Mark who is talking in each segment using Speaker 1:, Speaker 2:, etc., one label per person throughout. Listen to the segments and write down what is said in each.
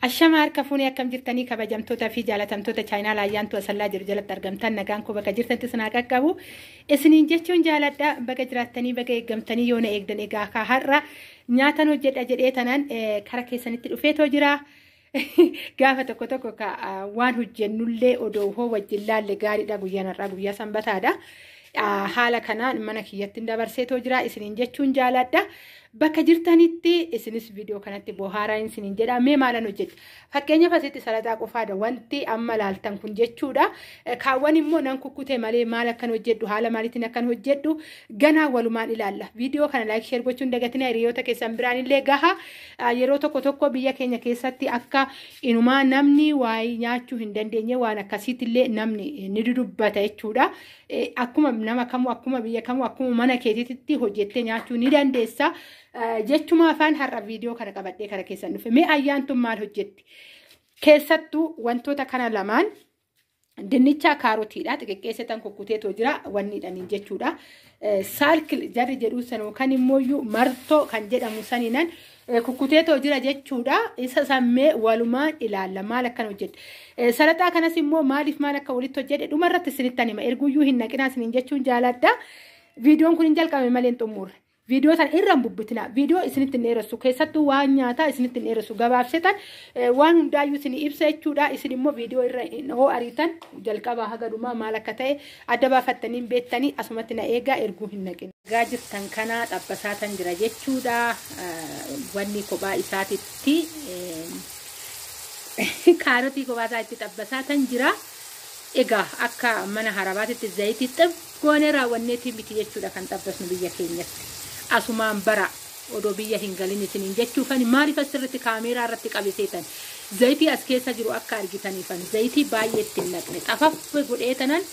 Speaker 1: Ashama harka fuunee akkam jirtanii kabajamtoota fi jaalatamtoota chaayinaa laayyaantu asallaa jiru jalatti argamtan nagaan koo bakka jirtantti sinaa qaqqabu isiniin jechuun jaaladha bakka jiraattanii bakka eeggamtanii yoo na eegdan egaa ka har'a nyaatan hojjedha jedhee tanan kara keessanitti dhufeetoo jira gaafa tokko waan hojjennullee odoo hoo wajjin laalle gaariidha guyyaanarraa guyyaa sanbataadha haala kanaan mana kiyyatti dabarseetoo jira isiniin jechuun jaaladha. Bakka jirtanitti isinis viidiyoo kanatti bohaaraan isiniin jedha mee maalan hojjedha fakkeenyaaf asitti salataa qofaadha wanti amma laaltan kun jechuudha kaawwan immoo nan kukkutee malee maal akkan hojjedhu haala maaliitiin akkan hojjedhu ganaa walumaan ilaalla viidiyoo kana laayik sheer gochuun dagatina hiriyoota keessan biraan illee gaha yeroo tokko biyya keenya keessatti akka inumaa namni waayee nyaachuu hin dandeenye waan akkasiitti illee namni ni dudubbata jechuudha akkuma nama kamuu akkuma biyya kamuu akkuma mana keetiitti hojjettee nyaachuu ni dandeessa. Jechuma afaan har'a viidiyoo kana qabadhee kara keessan dhufe mee ayyaantun maal hojjetti keessattuu wantoota kana lamaan dinnicha kaarotiidha xixiqqeessitan kukkuteetoo jira wanniidhaniin jechuudha saalkil jarri jedhu sanoo kan immooyyuu martoo kan jedhamu saniinan kukkuteetoo jira jechuudha isa sammee walumaan ilaalla maal akkan hojjedhe salaxaa kanas immoo maaliif maal akka walitti hojjedhe dhumarratti isinittan hima erguyyuu hin naqinaa isiniin jechuun jaaladha viidiyoon kun hin jalqabame malee hin xumurre. Viidiyoo tan irraan bubbitina viidiyoo isinitti hin dheeressu keessattuu waan nyaataa isinitti hin dheeressu gabaabsetan waan hundaayyuu isin ibsa jechuudha isin immoo viidiyoo irra hoo ariitan jalqabaa haga dhumaa maal akka ta'e adda baafattanii beektanii asumatti na eegaa erguu hin naqin. Egaa jirtan kana xabbasaatan jira jechuudha wanni kophaa isaatitti kaarotii kophaa isaatti xabbasaatan jira egaa akka mana harabaatitti zayitii xibgoonee raawwanneetiin biti jechuudha kan xabbasnu biyya keenyatti. Asumaan bara odoo biyya hin galin isiniin jechuufani maaliif asirratti kaameeraa irratti qabiseetan zayitii as keessa jiru akka argitaniifan zayitii baay'eetti hin naqne xafaf godheetanan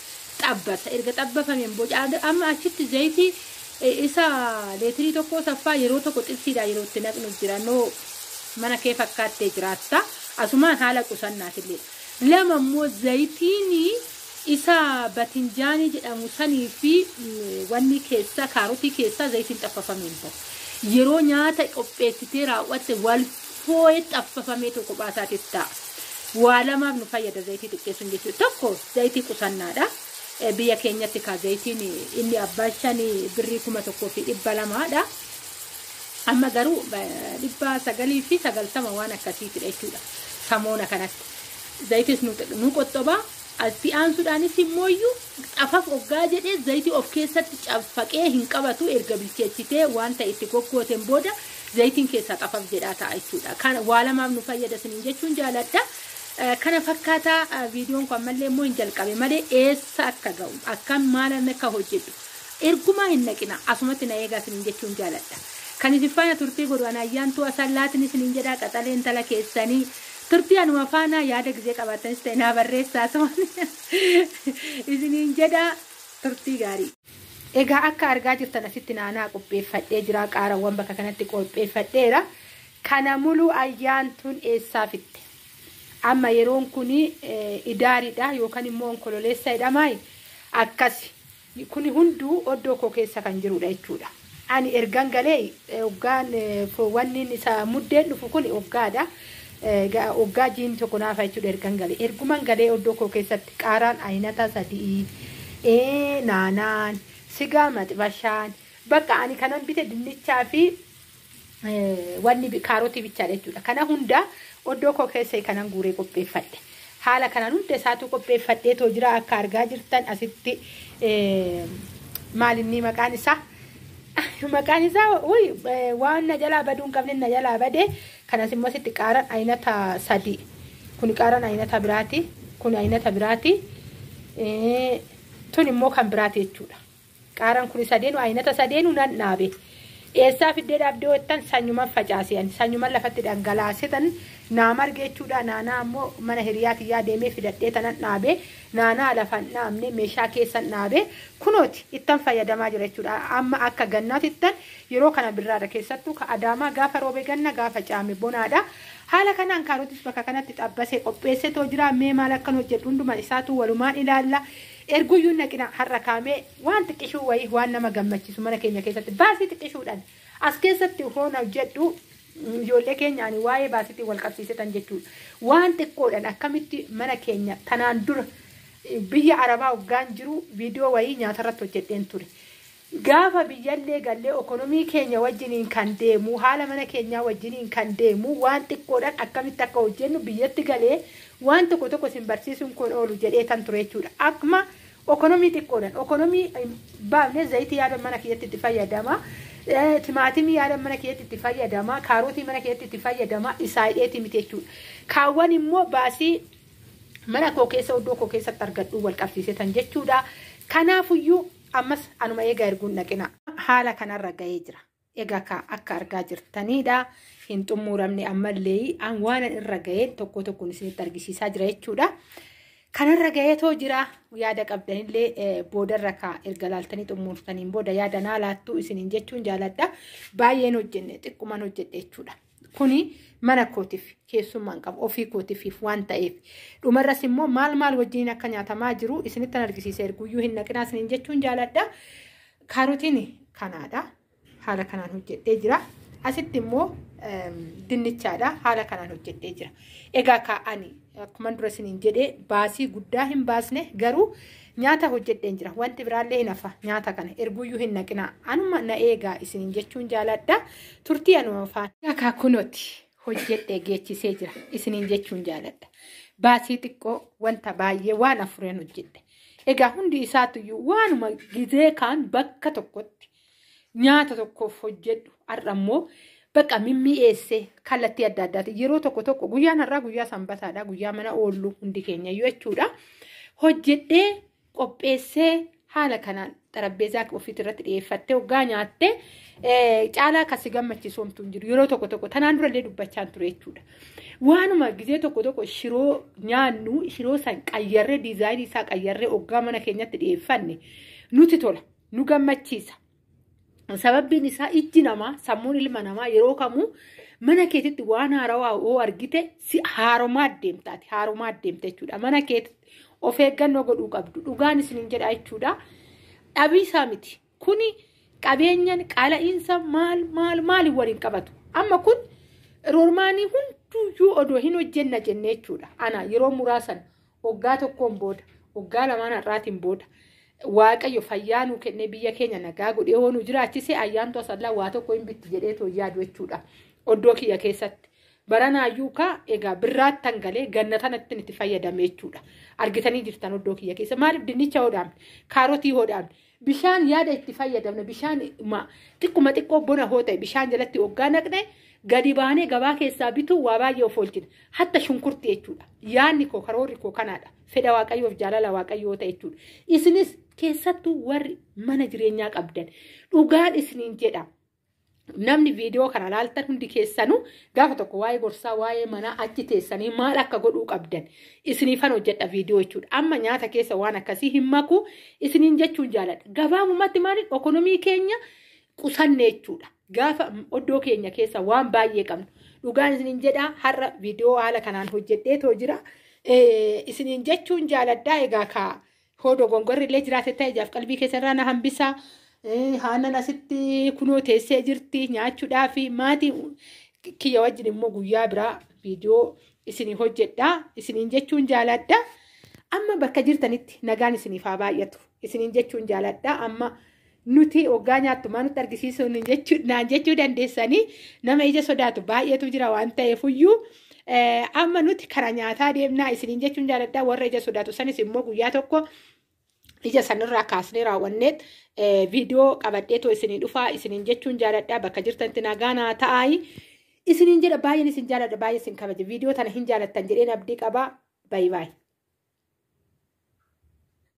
Speaker 1: xabbasa erga xabbafameen boca amma achitti zayitii isa leetirii tokko saffaa yeroo tokko xibsiidha yeroo itti naqnu jira noo mana kee fakkaattee jiraatta asumaan haala qusannaatillee lama immoo zayitiini isa batinjaanii jedhamu sanii fi wanni keessa kaarotii keessa zayitiin xaffafameen ta'u yeroo nyaata qopheessitee raawwatte wal foo'ee xaffafamee tokko baasaatiif ta'a waa lamaaf nu fayyada zayitii xiqqeessuun jechuudha tokko zayitii qusannaadha biyya keenyatti kaa zayitiin inni abbaa shanii birrii 1,200 amma garuu 990 waan akkasiitidha jechuudha samoona kanatti zayitis nu qoxxoba. Asii aansuudhaanis immooyyuu xafaf oggaa jedhee zayitii of keessatti caffaqee hin qabatu erga bilcheessitee waan ta'e itti goggooteen booda zayitiin keessaa xafaf jedhaa ta'a jechuudha. Kana waa lamaaf nu fayyada isiniin jechuun jaaladha. Kana fakkaataa viidiyoon kun ammallee immoo hin jalqabe malee eessa akka ga'u akkam maalan akka hojjedhu ergumaa hin naqina asumatti na eegaa isiniin jechuun jaaladha. Kan isin faana turtii godhan ayyaantuu asallaatiin isiniin jedhaa qaxalee intala keessanii. Turtii anuma faana yaada gizee qabaatanis ta'e naa barreessaa isiniin jedha turtii gaarii. Egaa akka argaa jirtan asitti naanaa qopheeffadhee jira qaarawwan bakka kanatti qopheeffadheera. Kana muluu ayyaantuun eessaa fitte. Amma yeroon kun idaariidha yookaan immoo onkololeessa jedhamaa akkasi. Kun hunduu oddoo koo keessa kan jirudha jechuudha. Ani ergan galee hoggaan wanni isa muddeen dhufu kun hoggaadha. Oggaa jiin tokko naafa jechuudha ergan galee erguman galee oddoo koo keessatti qaaraan aynata sadii naanaan sigaa maxibashaan bakka ani kanan bite dinnichaa fi wanni kaarotii bichaadha jechuudha kana hunda oddoo koo keessa kanan guuree qopheeffadhe haala kanaan hunda isaatu qopheeffadhee too jira akka argaa jirtan asitti maalinni maqaan isaa waan na jalaa baduun qabne na jalaa badee kanas immoo asitti qaaraan aynata sadii kun qaaraan aynata biraati kun aynata biraati tun immoo kan biraati jechuudha qaaraan kun sadeenu aynata sadeenu nan dhaabe eessaa fiddee dhaabdee wettan sanyuman facaasiyan sanyuman lafatti dhangalaasitan naa marge jechuudha naanaa ammoo mana hiriyaa kiyyaa deemee fidadhee tanan dhaabe naanaa lafan dhaabne meeshaa keessan dhaabe kunooti ittan fayyadamaa jira jechuudha amma akka gannaatittan yeroo kana birraadha keessattuu ka adaamaa gaafa roobe ganna gaafa caame bonaadha haala kanaan kaarotis bakka kanatti xabbasee qopheessee too jira mee maal akkan hojjedhu hunduma isaatu walumaan ilaalla erguyyuun naqina har'a kaamee waan xiqqishuu wayii waan nama gammachiisu mana keenya keessatti baasii xiqqishuudhaan as keessatti hoona hojjedhu ijoollee keenyaan waa'ee baasitii wal qabsiisetan jechuudha. Waan xiqqoodhaan akkamitti mana keenya tanaan dura biyya Arabaa waggaan jiru viidiyoo wayii nyaatarratti hojjedheen ture. Gaafa biyyallee gallee ekonomii keenya wajjiniin kan deemu haala mana keenyaa wajjiniin kan deemu waan xiqqoodhaan akkamitti akka hojjennu biyyatti galee waan tokko isin barsiisuun kun oolu jedhee tan ture jechuudha. Akkuma ekonomii xiqqoodhaan ekonomii baafnee zayitii yaada mana keessatti itti fayyadama. Timaatimii yaada mana keessatti itti fayyadama. Kaarotii mana keessatti itti fayyadama. Isaa hidheeti miti jechuudha. Kaawwan immoo baasii mana koo keessa iddoo koo keessatti argadhu wal qabsiisetan jechuudha. Kanaafuyyuu ammas anuma eegaa erguun dhaqina. Haala kanarra gahee jira. Egaa akka argaa jirtanidha. Hin xumuramne ammallee waan irra gahee tokkoon isinitti argisiisaa jira jechuudha. Kanarra gaheetoo jira. Yaada qabdanillee boodarra erga laaltanii xumurtaniin booda yaada naa laattuu isiniin jechuun jaaladha. Baay'een hojjenne xiqqooman hojjedhe jechuudha. Kuni mana kootiif keessummaan qabu ofii kootiif waan ta'eef. Dhumarras immoo maal wajjin akka nyaatamaa jiru isinitti argisiisa erguyyuu hin naqinaa isiniin jechuun jaaladha. Kaarotiin kanaadha. Haala kanaan hojjedhee jira. Asitti immoo dinnichaadha. Haala kanaan hojjedhee jira. Egaa kaa'anii akkuma dura isiniin jedhee baasii guddaa hin baasne garuu nyaata hojjedheen jira. Wanti biraallee hin hafa nyaata kana erguyyuu hin naqinaa. Anuma na eegaa isiniin jechuun jaaladha. Turtii anuma faana. Egaa kunooti hojjedhee geechisee jira isiniin jechuun jaaladha. Baasii xiqqoo wanta baay'ee waan afureen hojjedhe. Egaa hundi isaatuyyuu waanuma gizee kaan bakka tokkotti nyaata tokkoof hojjedhu har'ammoo bakka mimmi'eessee kallattii adda addaati. Yeroo tokko guyyaan har'aa guyyaa sanbataadha. Guyyaa mana oollu hundi keenya jechuudha. Hojjedhee qopheessee haala kanaan xarabbeezaa ofiitti irratti dhiyeeffattee hoggaa nyaattee caalaa kasi gammachiisu homtuu hin jiru. Yeroo tokko tanaan durallee dubbachaan ture jechuudha. Waanuma gizee tokko shiroo nyaannu shiroo san qayyarree diizaayinii isaa qayyarree hoggaa mana keenyatti dhiyeeffanne nuti tola nu gammachiisa. Sababbiin isaa ijji namaa sammuun ilma namaa yeroo kamuu mana keetitti waan haarawaa oo argite haaromaa adeemtaati. Haaromaa adeemte jechuudha. Mana keetitti of eeggannoo godhuu qabdu. Dhugaan isiniin jedha jechuudha. Dhabiisaa miti. Kuni qabeenyan qaala'iinsa maaliin waliin qabatu. Amma kun roormaanii hunduyyuu odoo hin hojjenna jenne jechuudha. Ana yeroo muraasan waggaa tokkoon booda waggaa lamaan har'aatiin booda Waaqayyo fayyaa nuu kennee biyya keenya nagaa godhee hoonuu jiraachise ayyaantu asallaa waa tokko hin bitti jedhee too yaadu jechuudha. Oddoo kiyya keessatti. Baranaayyuu egaa birraatti tangalee ganna tanatti itti fayyadame jechuudha. Argitanii jirtan oddoo kiyya keessa. Maaliif dinnicha hodhaamne? Kaarotii hodhaamne? Bishaan yaada itti fayyadamne bishaan xiqqoo bona hoo ta'e bishaan jalatti hoggaa naqne gadi baanee gabaa keessaa bituu waa baay'ee of oolchina. Hatta shunkurtii jechuudha. Yaadni koo karoorri koo kanaadha. Fedha Waaqayyoof jaalala Waaqayyoo ta'e jechuudha. Isinis keessattuu warri mana jireenyaa qabdan dhugaan isiniin jedha. Namni viidiyoo kana laaltan hundi keessanuu gaafa tokko waa'ee gorsaa waa'ee manaa achi teessanii maal akka godhuu qabdan isiniifan hojjedha viidiyoo jechuudha. Amma nyaata keessa waan akkasii hin maku isiniin jechuun jaaladha. Gabaabumatti maaliin ekonomii keenya qusanne jechuudha. Gaafa oddoo keenya keessa waan baay'ee qabnu dhugaan isiniin jedha. Har'a viidiyoo haala kanaan hojjedhee too jira. Isiniin jechuun jaaladha. Egaa hodoo gongorri illee jiraate ta'e ijaaf qalbii keessarraa na hambisa. Haanan asitti kunoo teessee jirti nyaachuudhaaf maatii kiyya wajjin immoo guyyaa biraa viidiyoo isinii hojjedha. Isiniin jechuun jaaladha. Amma bakka jirtanitti nagaan isiniif haa baay'atu. Isiniin jechuun jaaladha. Amma nuti hoggaa nyaattumaa nutti argisiisuun naan jechuu dandeessanii nama ija sodaatu baay'eetu jira waan ta'eefuyyuu amma nuti karaa nyaataa deemnaa isiniin jechuun jaaladha. Warra ija sodaatu sanis immoo guyyaa tokko ija sanirraa kaasnee raawwanneet viidiyoo qabadheetoo isinii dhufaa isiniin jechuun jaaladha. Bakka jirtanitti nagaa naa ta'aayi. Isiniin jedha baay'een isin jaaladha baay'ee isin kabaja. Viidiyoo tana hin jaalattan jedheen abdii qabaa. Baay'ee.